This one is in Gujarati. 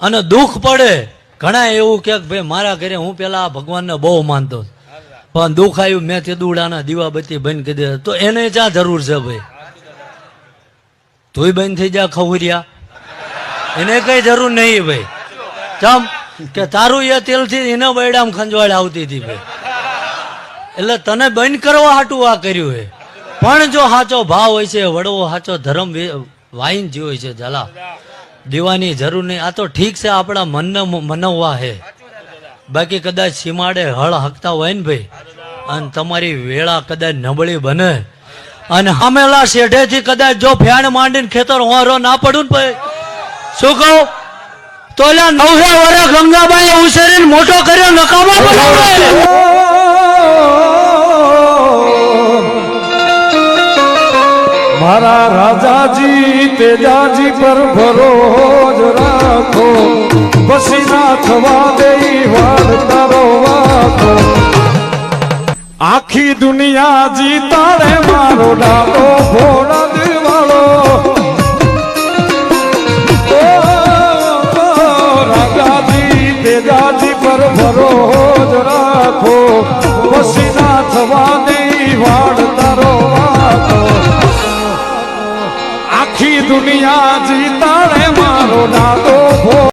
અને દુઃખ પડે ઘણા એવું કે ભાઈ મારા ઘરે હું પેલા ભગવાનને બહુ માનતો પણ દુઃખ આવ્યું મેં તે દુડાના દીવાબત્તી બંધ કરી દીધા તો એને ક્યાં જરૂર છે ભાઈ? તોય બંધ થઈ જા ખવરિયા, એને કઈ જરૂર નહીં ભાઈ. ચમ કે તારું એ તેલથી એને બૈડામ ખંજવાળ આવતી હતી ભાઈ, એટલે તને બંધ કરવા હાટું આ કર્યું હે. પણ જો સાચો ભાવ હોય છે, વડવો સાચો ધર્મ વાઈન જે હોય છે ઝાલા, દીવાની જરૂર નહીં. આ તો ઠીક છે આપણા મનને મનવવા હે, બાકી કદાચ સીમાડે હળ હકતા હોય ને ભાઈ અને તમારી વેળા કદાચ નબળી બને અને હામેલા શેઢેથી કદાચ જો ફેણ માંડીને ખેતર હોરો ના પડું ને ભાઈ, શું કહું તો એલા 9 વર્ષ ગંગાબાઈ ઉછેરીને મોટો કર્યો નકામા બનાવે. મારા રાજાજી તેજાજી પર ભરોજ રાખો, પછી ના થવા દઈ વાડ તારો વાકો. આખી દુનિયા જીતાડે મારો ડાલો ભોળા દિવાળો. રાજાજી તેજાજી પર ભરોજ રાખો, પછી ના થવા દઈ વાડ તારો વાકો. આખી દુનિયા જીતાડે મારો દાદો ભો